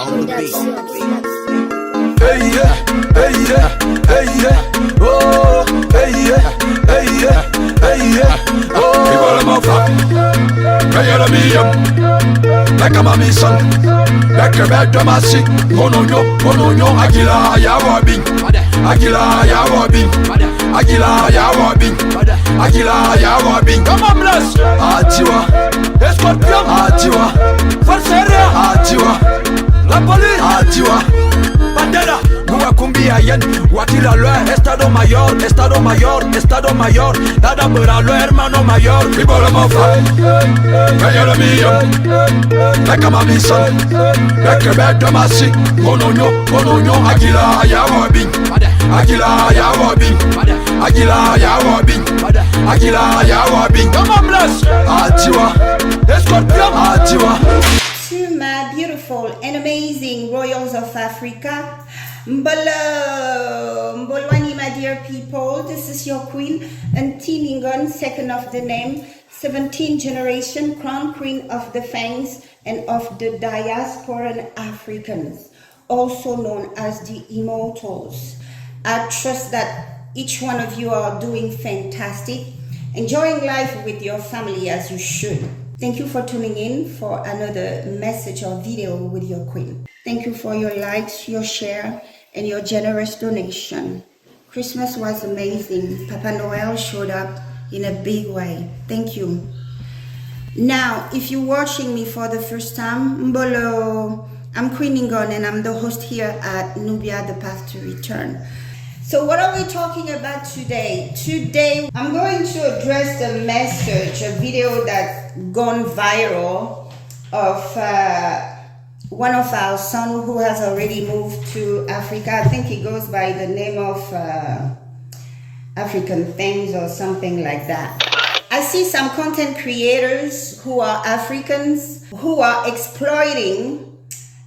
on the beat. Hey yeah, hey yeah, hey yeah, oh, hey yeah, hey yeah, hey yeah, oh. People them up, hey yeah, me like I'm a mission, like a bad dramatic. Mononyo, Agila ya Robin, Agila ya Robin, Agila ya Robin, Agila ya Robin. Come on, bless. Atiwa, Escorpion, Atiwa, Falseria, Atiwa, la police, Atiwa. Bandera, Guacumbia yen, Guatila Lue, Estado Mayor, Estado Mayor, Estado Mayor, Dada Buralo, hermano mayor, people of Mofa, Mayor Mio, like a mammy son, like a bad domestic, Mononyo, Agila, Yawabin, Agila, Yawabin, Agila, Yawabin, Agila, Yawabin, come on, bless, Atiwa, Escorpion, Atiwa. To my beautiful and amazing royals of Africa, Mbolwani, my dear people, this is your queen, Ngningone, second of the name, 17th generation crown queen of the Fangs and of the Diasporan Africans, also known as the Immortals. I trust that each one of you are doing fantastic, enjoying life with your family as you should. Thank you for tuning in for another message or video with your queen. Thank you for your likes, your share, and your generous donation. Christmas was amazing. Papa Noel showed up in a big way. Thank you. Now, if you're watching me for the first time, Mbolo, I'm Ngningone and I'm the host here at Nubia, the Path to Return. So what are we talking about today? Today, I'm going to address the message, a video that's gone viral of one of our sons who has already moved to Africa. I think he goes by the name of African Things or something like that. I see some content creators who are Africans who are exploiting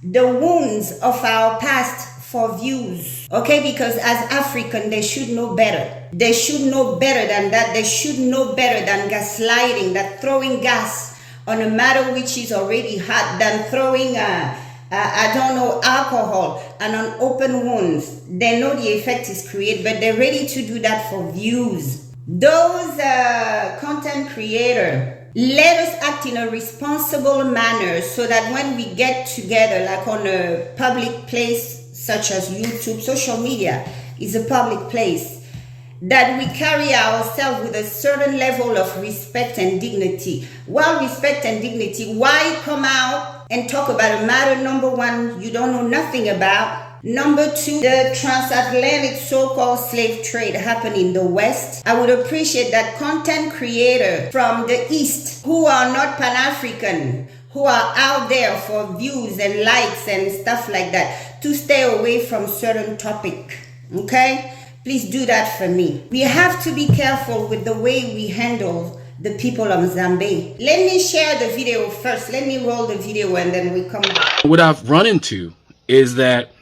the wounds of our past for views, okay? Because as African, they should know better. They should know better than that. They should know better than gaslighting, that throwing gas on a matter which is already hot, than throwing, I don't know, alcohol and on open wounds. They know the effect is created, but they're ready to do that for views. Those content creators, let us act in a responsible manner so that when we get together, like on a public place, such as YouTube, social media is a public place, that we carry ourselves with a certain level of respect and dignity. Well, respect and dignity, why come out and talk about a matter, number one, you don't know nothing about? Number two, the transatlantic so-called slave trade happened in the West. I would appreciate that content creator from the East who are not Pan-African, who are out there for views and likes and stuff like that, to stay away from certain topic, okay? Please do that for me. We have to be careful with the way we handle the people of Zambia. Let me share the video first. Let me roll the video and then we come back. What I've run into is that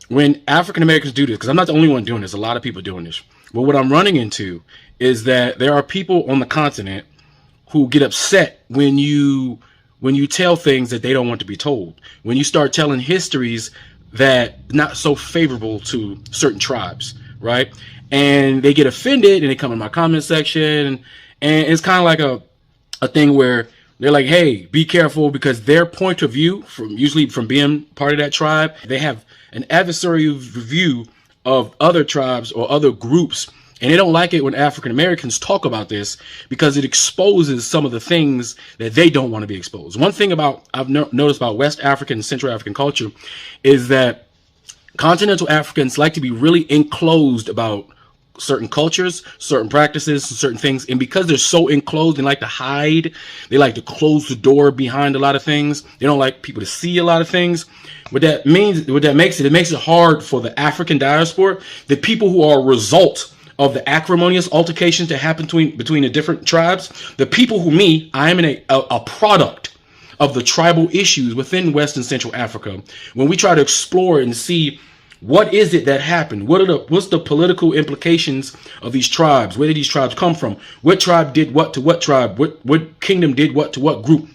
when African Americans do this, because I'm not the only one doing this, a lot of people doing this, but what I'm running into is that there are people on the continent who get upset when you tell things that they don't want to be told. When you start telling histories that not so favorable to certain tribes, right? And they get offended and they come in my comment section, and it's kind of like a thing where they're like, hey, be careful, because their point of view, usually from being part of that tribe, they have an adversarial view of other tribes or other groups. And they don't like it when African Americans talk about this because it exposes some of the things that they don't want to be exposed. One thing I've noticed about West African and Central African culture is that continental Africans like to be really enclosed about certain cultures, certain practices, certain things. And because they're so enclosed and like to hide, they like to close the door behind a lot of things. They don't like people to see a lot of things. What that makes it hard for the African diaspora, the people who are a result of the acrimonious altercations that happen between the different tribes, the people I am a product of the tribal issues within West and Central Africa. When we try to explore and see what is it that happened, what's the political implications of these tribes, where did these tribes come from, what tribe did what to what tribe, what kingdom did what to what group,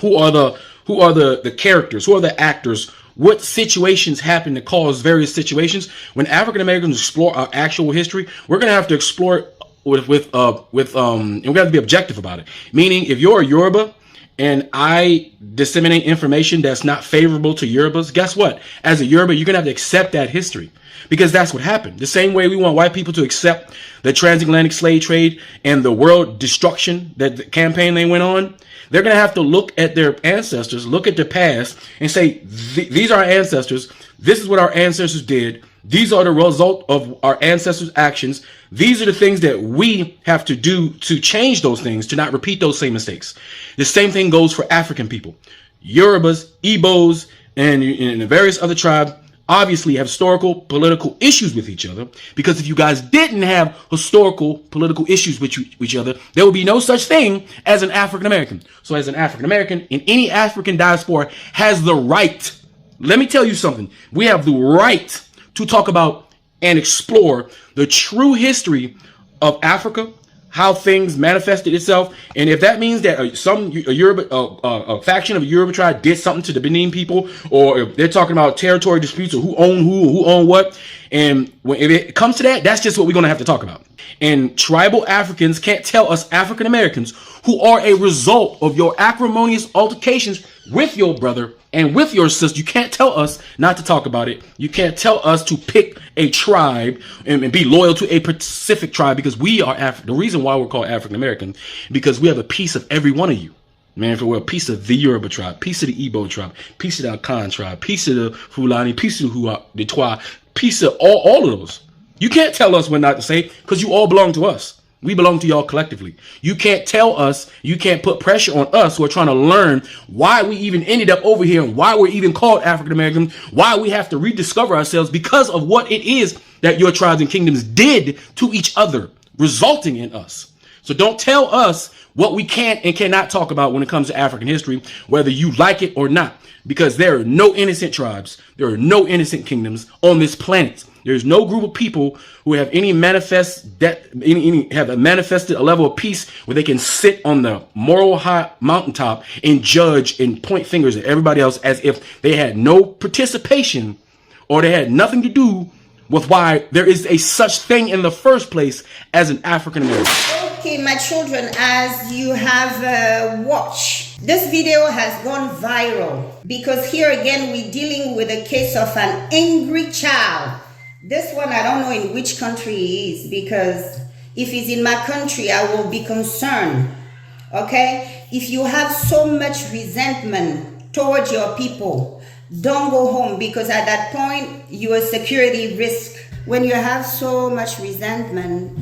who are the characters, who are the actors, what situations happen to cause various situations. When African Americans explore our actual history, we're going to have to explore it and we're going to have to be objective about it. Meaning, if you're a Yoruba and I disseminate information that's not favorable to Yorubas, guess what? As a Yoruba, you're going to have to accept that history, because that's what happened. The same way we want white people to accept the transatlantic slave trade and the world destruction, that the campaign they went on, they're going to have to look at their ancestors, look at the past, and say, these are our ancestors. This is what our ancestors did. These are the result of our ancestors' actions. These are the things that we have to do to change those things, to not repeat those same mistakes. The same thing goes for African people. Yorubas, Igbos, and the various other tribes obviously have historical political issues with each other, because if you guys didn't have historical political issues with each other, there would be no such thing as an African American. So as an African American in any African diaspora has the right, let me tell you something, we have the right to talk about and explore the true history of Africa, how things manifested itself. And if that means that a faction of a Yoruba tribe did something to the Benin people, or if they're talking about territory disputes or who owned what, and if it comes to that, that's just what we're going to have to talk about. And tribal Africans can't tell us African Americans, who are a result of your acrimonious altercations with your brother and with your sister, you can't tell us not to talk about it. You can't tell us to pick a tribe and be loyal to a specific tribe, because we are the reason why we're called African American, because we have a piece of every one of you. Man, if we're a piece of the Yoruba tribe, piece of the Igbo tribe, piece of the Akan tribe, piece of the Fulani, piece of the Twa, piece of all of those. You can't tell us what not to say, because you all belong to us. We belong to y'all collectively. You can't tell us, you can't put pressure on us who are trying to learn why we even ended up over here and why we're even called African American, why we have to rediscover ourselves because of what it is that your tribes and kingdoms did to each other, resulting in us. So don't tell us what we can and cannot talk about when it comes to African history, whether you like it or not, because there are no innocent tribes. There are no innocent kingdoms on this planet. There's no group of people who have have manifested a level of peace where they can sit on the moral high mountaintop and judge and point fingers at everybody else as if they had no participation or they had nothing to do with why there is a such thing in the first place as an African American. Okay, my children, as you have watched, this video has gone viral because here again we're dealing with a case of an angry child. This one, I don't know in which country he is, because if he's in my country, I will be concerned. Okay? If you have so much resentment towards your people, don't go home, because at that point, you're a security risk. When you have so much resentment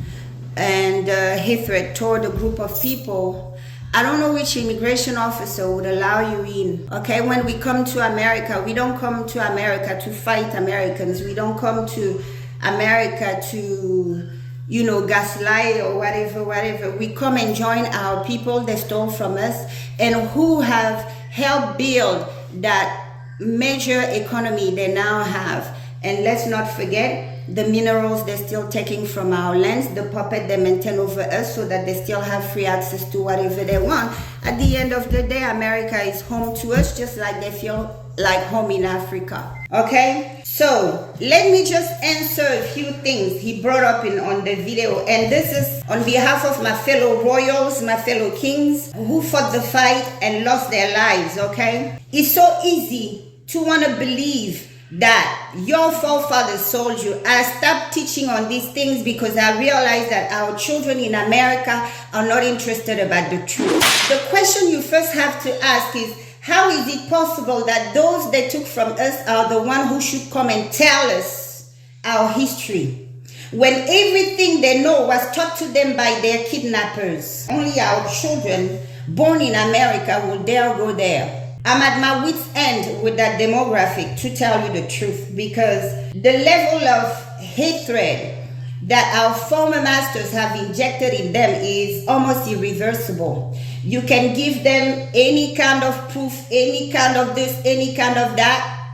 and hatred toward a group of people, I don't know which immigration officer would allow you in. Okay, when we come to America, we don't come to America to fight Americans. We don't come to America to, gaslight or whatever. We come and join our people that stole from us and who have helped build that major economy they now have. And let's not forget the minerals they're still taking from our lands, the puppet they maintain over us so that they still have free access to whatever they want. At the end of the day, America is home to us, just like they feel like home in Africa. Okay? So, let me just answer a few things he brought up on the video. And this is on behalf of my fellow royals, my fellow kings, who fought the fight and lost their lives, okay? It's so easy to want to believe that your forefathers sold you. I stopped teaching on these things because I realized that our children in America are not interested about the truth. The question you first have to ask is, how is it possible that those they took from us are the ones who should come and tell us our history, when everything they know was taught to them by their kidnappers? Only our children born in America will dare go there. I'm at my wit's end with that demographic to tell you the truth, because the level of hatred that our former masters have injected in them is almost irreversible. You can give them any kind of proof, any kind of this, any kind of that.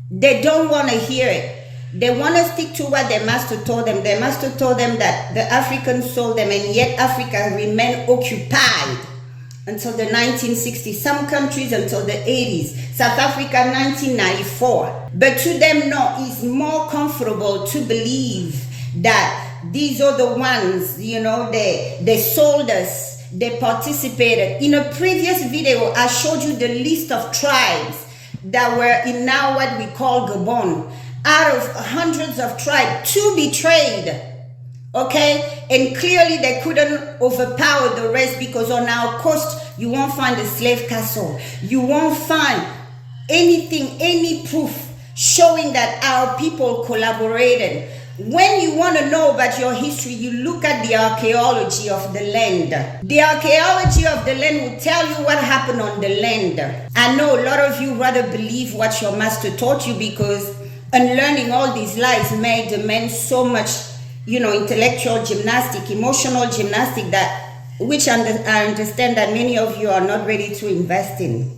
They don't want to hear it. They want to stick to what their master told them. Their master told them that the Africans sold them, and yet Africa remained occupied until the 1960s, some countries until the 80s, South Africa 1994. But to them, no, it's more comfortable to believe that these are the ones, they sold us, they participated. In a previous video, I showed you the list of tribes that were in now what we call Gabon. Out of hundreds of tribes, 2 betrayed. Okay, and clearly they couldn't overpower the rest, because on our coast you won't find a slave castle, you won't find anything, any proof showing that our people collaborated. When you want to know about your history, you look at the archaeology of the land. The archaeology of the land will tell you what happened on the land. I know a lot of you rather believe what your master taught you, because unlearning all these lies may demand so much intellectual gymnastic, emotional gymnastic, which I understand that many of you are not ready to invest in.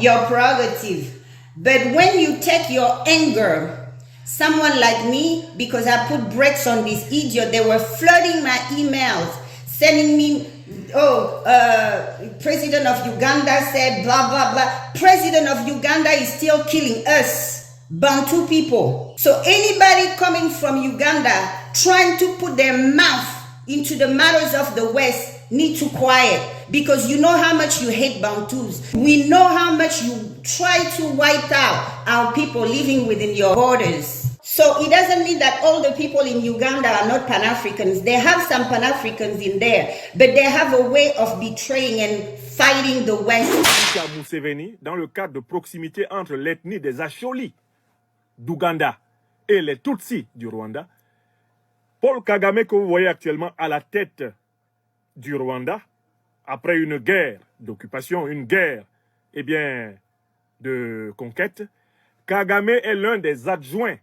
Your prerogative. But when you take your anger, someone like me, because I put brakes on this idiot, they were flooding my emails, sending me, President of Uganda said blah, blah, blah. President of Uganda is still killing us, Bantu people. So anybody coming from Uganda trying to put their mouth into the matters of the West need to quiet, because you know how much you hate Bantus. We know how much you try to wipe out our people living within your borders. So it doesn't mean that all the people in Uganda are not Pan-Africans. They have some Pan-Africans in there, but they have a way of betraying and fighting the West. Museveni, dans le cadre de proximité entre l'ethnie des Acholi d'Ouganda et les Tutsis du Rwanda, Paul Kagame, que vous voyez actuellement à la tête du Rwanda, après une guerre d'occupation, une guerre, de conquête, Kagame est l'un des adjoints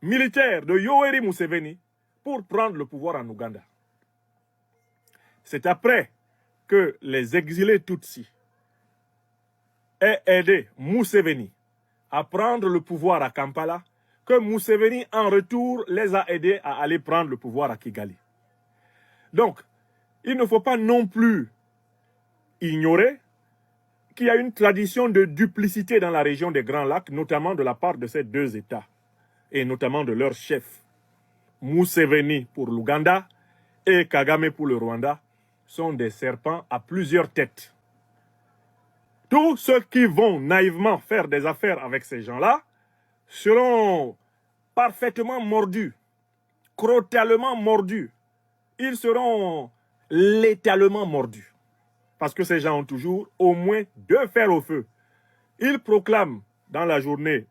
militaires de Yoweri Museveni pour prendre le pouvoir en Ouganda. C'est après que les exilés Tutsis aient aidé Museveni à prendre le pouvoir à Kampala, que Museveni, en retour, les a aidés à aller prendre le pouvoir à Kigali. Donc, il ne faut pas non plus ignorer qu'il y a une tradition de duplicité dans la région des Grands Lacs, notamment de la part de ces 2 États, et notamment de leurs chefs. Museveni pour l'Ouganda et Kagame pour le Rwanda sont des serpents à plusieurs têtes. Tous ceux qui vont naïvement faire des affaires avec ces gens-là seront parfaitement mordus, crottalement mordus. Ils seront létalement mordus. Parce que ces gens ont toujours au moins 2 fers au feu. Ils proclament dans la journée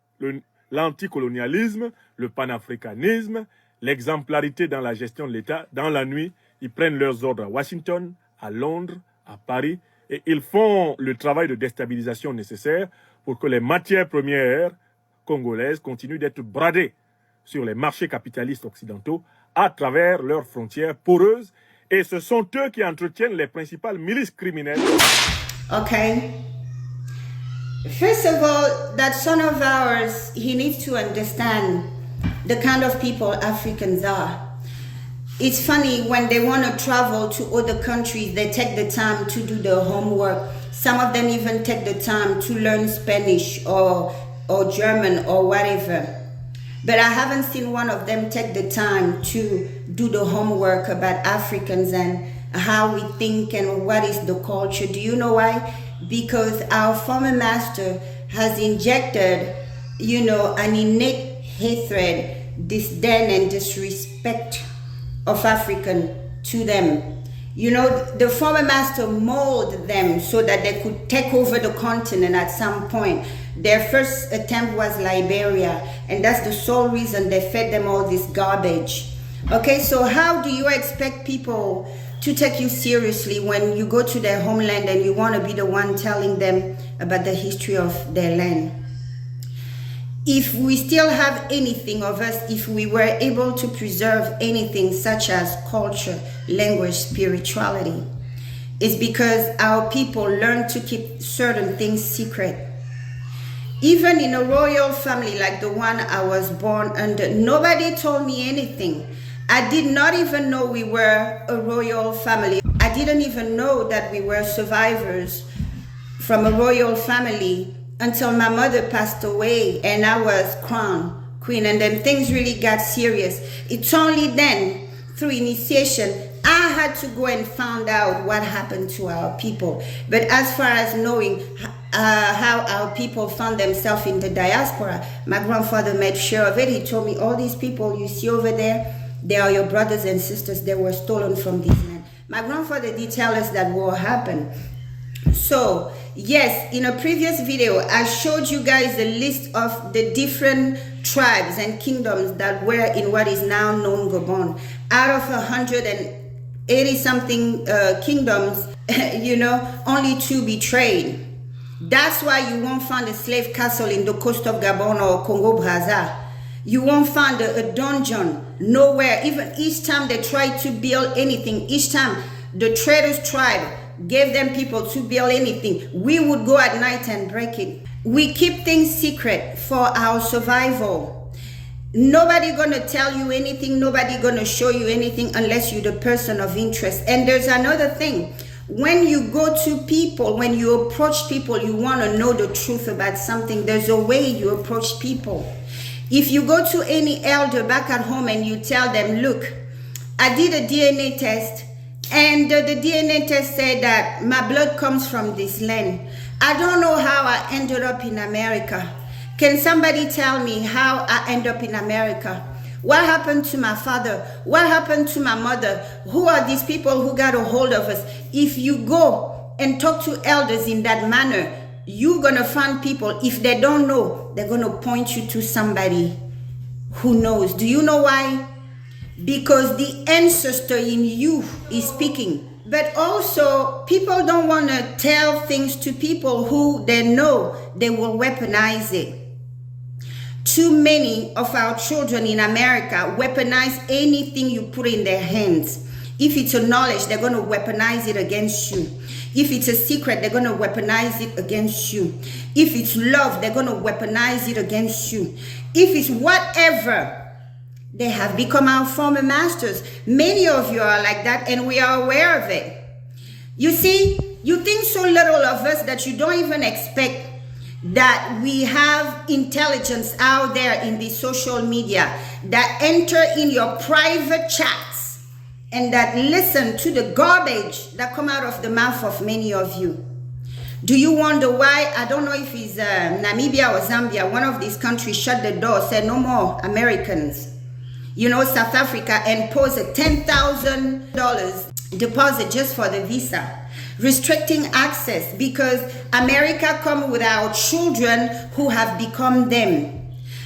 l'anticolonialisme, le panafricanisme, l'exemplarité dans la gestion de l'État. Dans la nuit, ils prennent leurs ordres à Washington, à Londres, à Paris, et ils font le travail de déstabilisation nécessaire pour que les matières premières congolaises continuent d'être bradées sur les marchés capitalistes occidentaux à travers leurs frontières poreuses. Et ce sont eux qui entretiennent les principales milices criminelles. Okay. First of all, that son of ours, he needs to understand the kind of people Africans are. It's funny, when they want to travel to other countries, they take the time to do the homework. Some of them even take the time to learn Spanish or German or whatever. But I haven't seen one of them take the time to do the homework about Africans and how we think and what is the culture. Do you know why? Because our former master has injected, an innate hatred, disdain, and disrespect of African to them. The former master molded them so that they could take over the continent at some point. Their first attempt was Liberia, and that's the sole reason they fed them all this garbage. Okay, so how do you expect people to take you seriously when you go to their homeland and you want to be the one telling them about the history of their land? If we still have anything of us, if we were able to preserve anything such as culture, language, spirituality, it's because our people learned to keep certain things secret. Even in a royal family like the one I was born under, nobody told me anything. I did not even know we were a royal family. I didn't even know that we were survivors from a royal family until my mother passed away and I was crowned queen, and then things really got serious. It's only then, through initiation, I had to go and find out what happened to our people. But as far as knowing how our people found themselves in the diaspora, my grandfather made sure of it. He told me, all these people you see over there, they are your brothers and sisters. They were stolen from these men. My grandfather did tell us that war happened. So yes, in a previous video, I showed you guys a list of the different tribes and kingdoms that were in what is now known Gabon. Out of 180 something kingdoms, you know, only 2 betrayed. That's why you won't find a slave castle in the coast of Gabon or Congo Brazza. You won't find a dungeon nowhere. Even each time they tried to build anything, each time the traders tribe gave them people to build anything, we would go at night and break it. We keep things secret for our survival. Nobody gonna tell you anything, nobody gonna show you anything unless you're the person of interest. And there's another thing. When you go to people, when you approach people, you wanna know the truth about something, there's a way you approach people. If you go to any elder back at home and you tell them, look, I did a DNA test and the DNA test said that my blood comes from this land. I don't know how I ended up in America. Can somebody tell me how I end up in America? What happened to my father? What happened to my mother? Who are these people who got a hold of us? If you go and talk to elders in that manner, you're gonna find people, if they don't know, they're gonna point you to somebody who knows. Do you know why? Because the ancestor in you is speaking. But also, people don't want to tell things to people who they know they will weaponize it. Too many of our children in America weaponize anything you put in their hands. If it's a knowledge, they're going to weaponize it against you. If it's a secret, they're going to weaponize it against you. If it's love, they're going to weaponize it against you. If it's whatever, they have become our former masters. Many of you are like that, and we are aware of it. You see, you think so little of us that you don't even expect that we have intelligence out there in the social media that enter in your private chats and that listen to the garbage that come out of the mouth of many of you. Do you wonder why? I don't know if it's Namibia or Zambia, one of these countries shut the door, said no more Americans. You know, South Africa imposed a $10,000 deposit just for the visa, restricting access because America come with our children who have become them.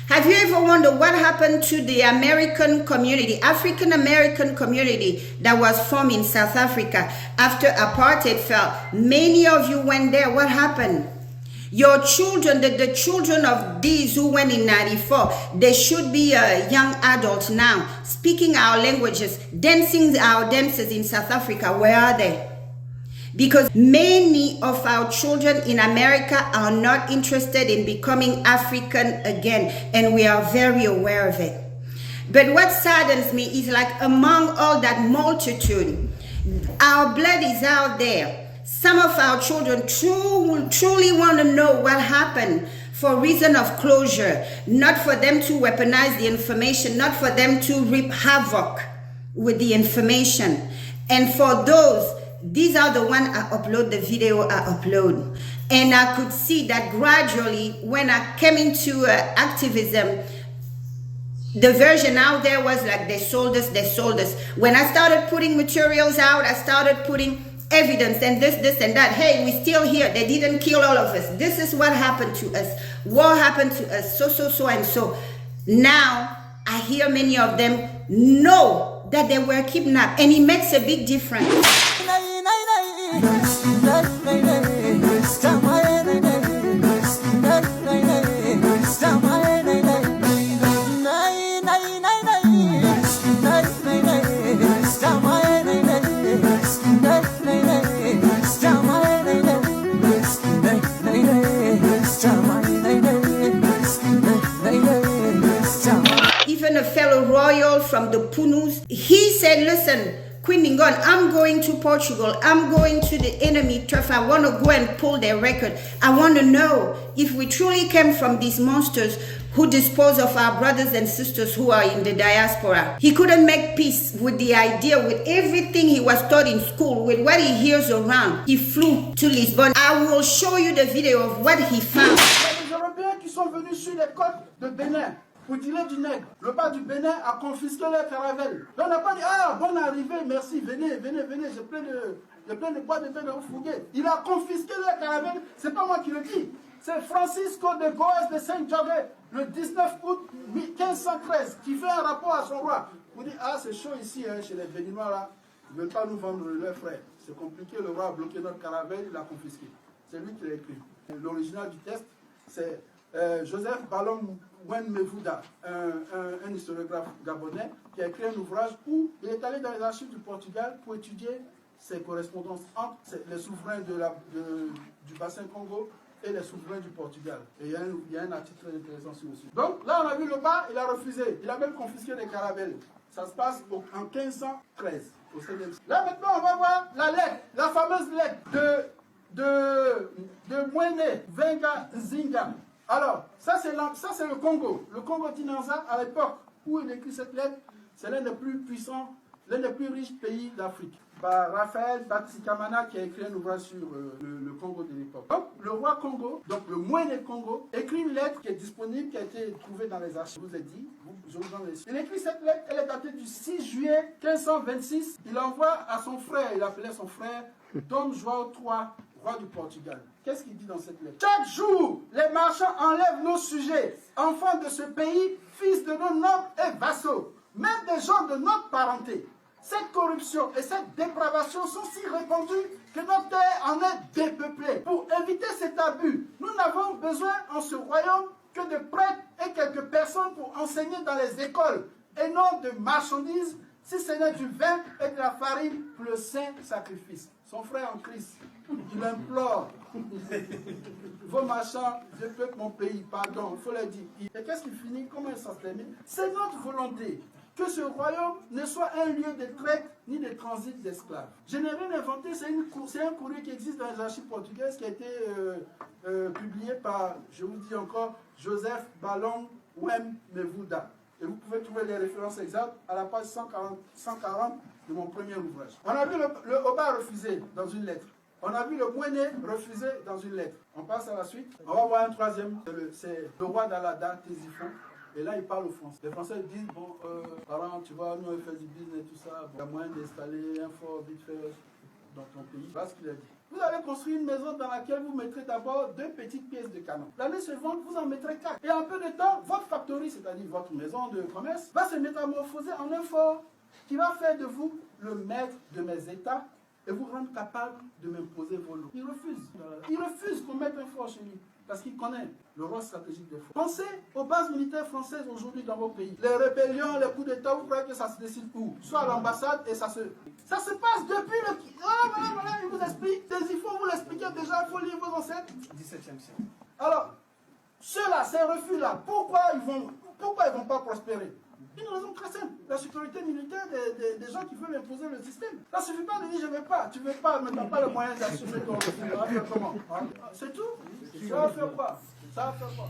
Have you ever wondered what happened to the American community, African American community that was formed in South Africa after apartheid fell? Many of you went there. What happened? Your children, the children of these who went in 94, they should be young adults now, speaking our languages, dancing our dances in South Africa. Where are they? Because many of our children in America are not interested in becoming African again, and we are very aware of it. But what saddens me is, like, among all that multitude, our blood is out there. Some of our children truly want to know what happened for reason of closure, not for them to weaponize the information, not for them to reap havoc with the information. And for those, these are the ones I upload, the video I upload. And I could see that gradually, when I came into activism, the version out there was like, they sold us, they sold us. When I started putting materials out, I started putting evidence and this and that. Hey, we're still here. They didn't kill all of us. This is what happened to us. War happened to us. So and so. Now, I hear many of them know that they were kidnapped, and it makes a big difference. Even a fellow royal from the Punus, he said, listen, Queen Ngningone, I'm going to Portugal. I'm going to the enemy turf. I want to go and pull their record. I want to know if we truly came from these monsters who dispose of our brothers and sisters who are in the diaspora. He couldn't make peace with the idea, with everything he was taught in school, with what he hears around. He flew to Lisbonne. I will show you the video of what he found. Les Européens qui sont venus sur les côtes de Bénin pour dealer du nègre, le pas du Bénin a confisqué leur caravelle. On n'a pas dit, ah, bonne arrivée, merci, venez, j'ai plein de bois de pain de vous fouguer. Il a confisqué leur caravelle, c'est pas moi qui le dis. C'est Francisco de Goes de Saint-Jacques, le 19 août 1513, qui fait un rapport à son roi. Vous dites, ah, c'est chaud ici, hein, chez les Béninois, là. Ils ne veulent pas nous vendre leurs frères. C'est compliqué, le roi a bloqué notre caravelle, il l'a confisqué. C'est lui qui l'a écrit. L'original du texte, c'est Joseph Ballon Wenmevouda, un historiographe gabonais, qui a écrit un ouvrage où il est allé dans les archives du Portugal pour étudier ses correspondances entre les souverains du bassin Congo et les souverains du Portugal. Et il y a un article très intéressant sur le sujet. Donc là, on a vu le bas, il a refusé. Il a même confisqué des caravelles. Ça se passe en 1513, au 7e siècle. Là, maintenant, on va voir la lettre, la fameuse lettre de Mwene Venga Zinga. Alors, ça c'est le Congo. Le Congo Tinanza, à l'époque où il écrit cette lettre, c'est l'un des plus puissants, l'un des plus riches pays d'Afrique. Raphaël Batsikamana qui a écrit un ouvrage sur le Congo de l'époque. Donc, le roi Congo, donc le Mwene Congo, écrit une lettre qui est disponible, qui a été trouvée dans les archives. Je vous ai dit, il écrit cette lettre, elle est datée du 6 juillet 1526. Il envoie à son frère, il appelait son frère Dom João III, roi du Portugal. Qu'est-ce qu'il dit dans cette lettre? Chaque jour, les marchands enlèvent nos sujets, enfants de ce pays, fils de nos nobles et vassaux, même des gens de notre parenté. Cette corruption et cette dépravation sont si répandues que notre terre en est dépeuplée. Pour éviter cet abus, nous n'avons besoin en ce royaume que de prêtres et quelques personnes pour enseigner dans les écoles, et non de marchandises, si ce n'est du vin et de la farine pour le saint sacrifice. Son frère en Christ, il implore, vos marchands, je peuple mon pays, pardon, il faut le dire. Et qu'est-ce qui finit? Comment ça se termine? C'est notre volonté que ce royaume ne soit un lieu de traite ni de transit d'esclaves. Je n'ai rien inventé, c'est un courrier qui existe dans les archives portugaises qui a été publié par, je vous dis encore, Joseph Ballon Wenmevouda. Et vous pouvez trouver les références exactes à la page 140 de mon premier ouvrage. On a vu le Oba refusé dans une lettre. On a vu le Mwene refusé dans une lettre. On passe à la suite. On va voir un troisième. C'est le roi d'Alada, Tésiphon. Et là, il parle aux Français. Les Français disent, bon, parents, tu vois, nous, on fait du business et tout ça. Bon, il y a moyen d'installer un fort vite fait dans ton pays. Voilà ce qu'il a dit. Vous allez construire une maison dans laquelle vous mettrez d'abord 2 petites pièces de canon. L'année suivante, vous en mettrez 4. Et en peu de temps, votre factory, c'est-à-dire votre maison de commerce, va se métamorphoser en un fort qui va faire de vous le maître de mes états et vous rendre capable de m'imposer vos lois. Il refuse. Il refuse qu'on mette un fort chez lui. Parce qu'il connaît le rôle stratégique des forces. Pensez aux bases militaires françaises aujourd'hui dans vos pays. Les rébellions, les coups d'État, vous croyez que ça se décide où? Soit à l'ambassade et ça se passe depuis le... voilà, il vous explique. Il faut vous l'expliquer déjà, il faut lire vos ancêtres. 17e siècle. Alors, ceux-là, ces refus-là, pourquoi ils vont pas prospérer? Une raison très simple, la sécurité militaire des gens qui veulent imposer le système. Ça ne suffit pas de dire je ne veux pas, tu ne veux pas, mais tu n'as pas le moyen d'assumer ton refus. Ça va faire comment? C'est tout? Ça va faire quoi?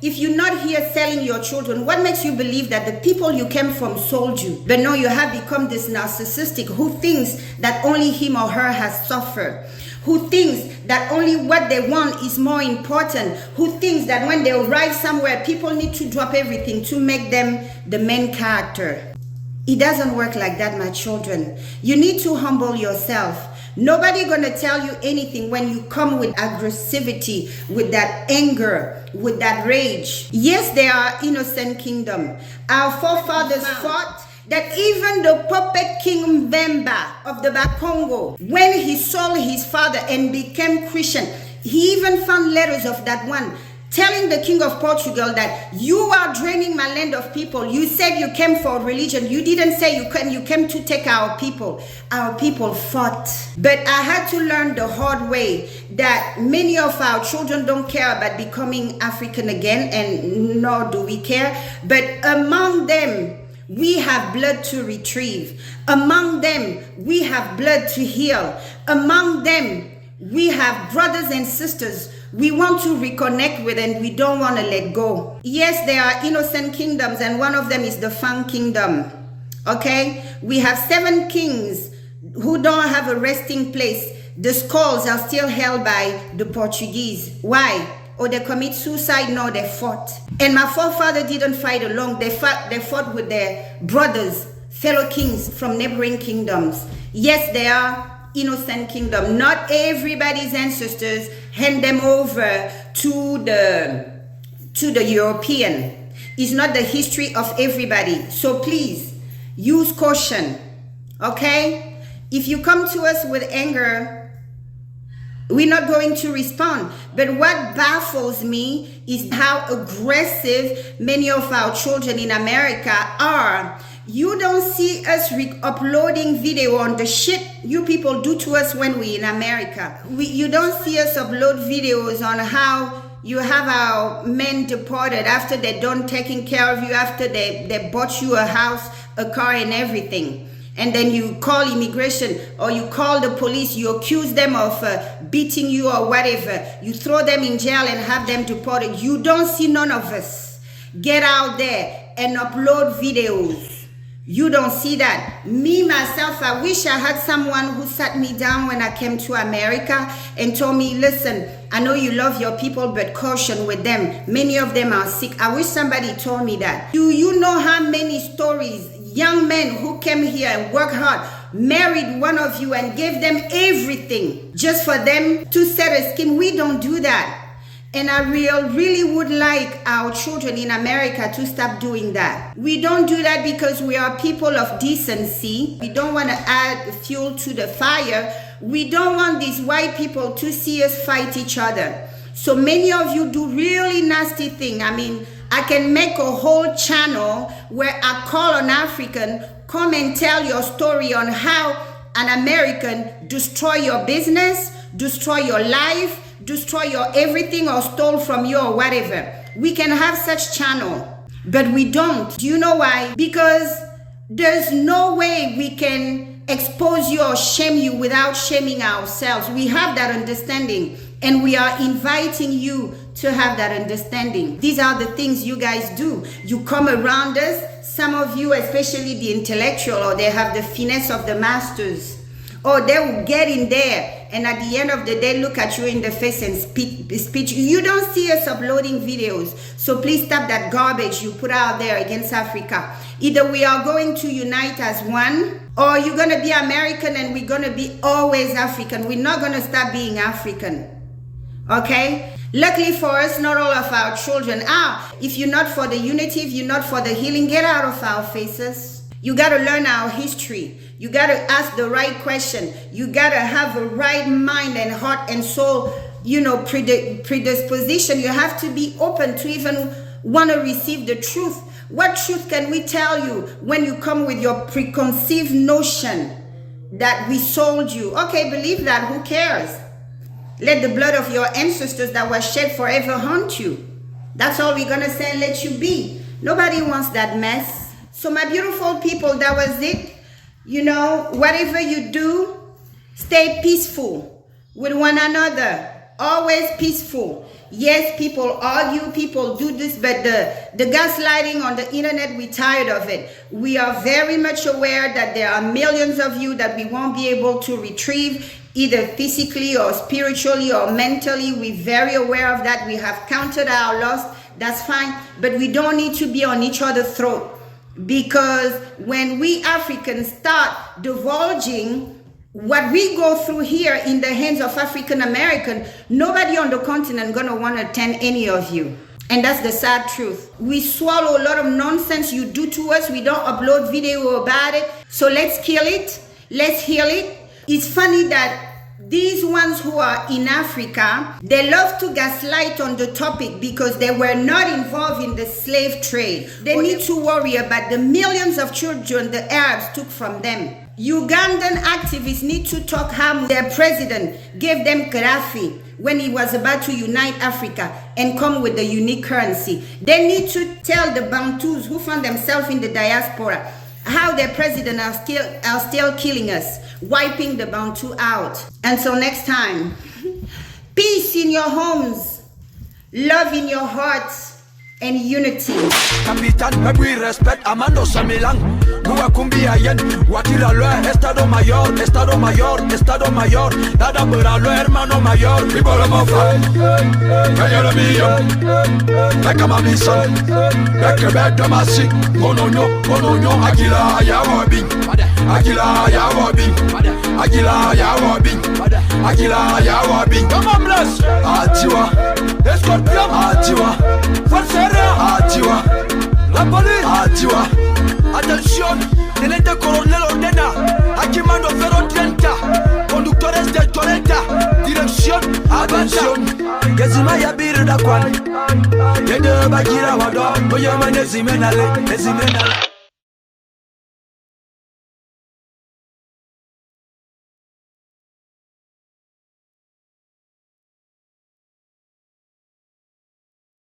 If you're not here selling your children, what makes you believe that the people you came from sold you? But no, you have become this narcissistic who thinks that only him or her has suffered, who thinks that only what they want is more important, who thinks that when they arrive somewhere, people need to drop everything to make them the main character. It doesn't work like that, my children. You need to humble yourself. Nobody gonna tell you anything when you come with aggressivity, with that anger, with that rage. Yes, they are innocent kingdom. Our forefathers fought that even the puppet king Mbemba of the Bakongo, when he sold his father and became Christian, he even found letters of that one telling the king of Portugal that you are draining my land of people. You said you came for religion. You didn't say you came to take our people. Our people fought. But I had to learn the hard way that many of our children don't care about becoming African again, and nor do we care. But among them, we have blood to retrieve. Among them, we have blood to heal. Among them, we have brothers and sisters we want to reconnect with and we don't want to let go. Yes, there are innocent kingdoms, and one of them is the Fang kingdom. Okay? We have 7 kings who don't have a resting place. The skulls are still held by the Portuguese. Why? Or they commit suicide? No, they fought. And my forefather didn't fight alone. They fought with their brothers, fellow kings from neighboring kingdoms. Yes, they are innocent kingdom. Not everybody's ancestors hand them over to the European. It's not the history of everybody. So please use caution. Okay? If you come to us with anger, we're not going to respond. But what baffles me is how aggressive many of our children in America are. You don't see us uploading video on the shit you people do to us when we're in America. You don't see us upload videos on how you have our men deported after they're done taking care of you, after they bought you a house, a car and everything. And then you call immigration or you call the police, you accuse them of beating you or whatever. You throw them in jail and have them deported. You don't see none of us get out there and upload videos. You don't see that. Me, myself, I wish I had someone who sat me down when I came to America and told me, listen, I know you love your people, but caution with them. Many of them are sick. I wish somebody told me that. Do you know how many stories, young men who came here and worked hard, married one of you and gave them everything just for them to set a scheme? We don't do that. And I really would like our children in America to stop doing that. We don't do that because we are people of decency. We don't want to add fuel to the fire. We don't want these white people to see us fight each other. So many of you do really nasty things. I mean, I can make a whole channel where I call an African, come and tell your story on how an American destroy your business, destroy your life, destroy your everything or stole from you or whatever. We can have such channel, but we don't. Do you know why? Because there's no way we can expose you or shame you without shaming ourselves. We have that understanding and we are inviting you to have that understanding. These are the things you guys do. You come around us, some of you, especially the intellectual, or they have the finesse of the masters, or they will get in there and at the end of the day look at you in the face and speech. You don't see us uploading videos. So please stop that garbage you put out there against Africa. Either we are going to unite as one, or you're going to be American and we're going to be always African. We're not going to stop being African. Okay? Luckily for us, not all of our children are. If you're not for the unity, if you're not for the healing, get out of our faces. You got to learn our history. You got to ask the right question. You got to have a right mind and heart and soul, predisposition. You have to be open to even want to receive the truth. What truth can we tell you when you come with your preconceived notion that we sold you? Okay, believe that. Who cares? Let the blood of your ancestors that was shed forever haunt you. That's all we're going to say and let you be. Nobody wants that mess. So my beautiful people, that was it. Whatever you do, stay peaceful with one another. Always peaceful. Yes, people argue, people do this, but the gaslighting on the internet, we're tired of it. We are very much aware that there are millions of you that we won't be able to retrieve, either physically or spiritually or mentally. We're very aware of that. We have counted our loss. That's fine. But we don't need to be on each other's throat. Because when we Africans start divulging what we go through here in the hands of African American, nobody on the continent gonna want to attend any of you. And that's the sad truth. We swallow a lot of nonsense you do to us. We don't upload video about it. So let's kill it. Let's heal it. It's funny that these ones who are in Africa, they love to gaslight on the topic because they were not involved in the slave trade. They need to worry about the millions of children the Arabs took from them. Ugandan activists need to talk how their president gave them Gaddafi when he was about to unite Africa and come with the unique currency. They need to tell the Bantus who found themselves in the diaspora how their president are still killing us, wiping the Bantu out. Until next time, peace in your homes, love in your hearts, and unity. Capitán, me respect, Amando Samilang. Gua cumbia yen, Guatira lo Estado Mayor, Estado Mayor, Estado Mayor. Dada para lo hermano mayor. People of my fight, Kaya la mía, Beka mami son, Beka beka masi. Kononyo, Agila ya wabi, Agila ya wabi, Agila ya wabi, Agila ya wabi. Come on, bless. Atiwa, Escorpion, Atiwa, Forcera, Atiwa, la police, Atiwa. Attention, tenente coronel ordena, Hakimando Ferro 30, conductores de Torrenta, dirección, attention. Gezima ya biri da kwani, Yende bagira wado, Oye mane zimenale.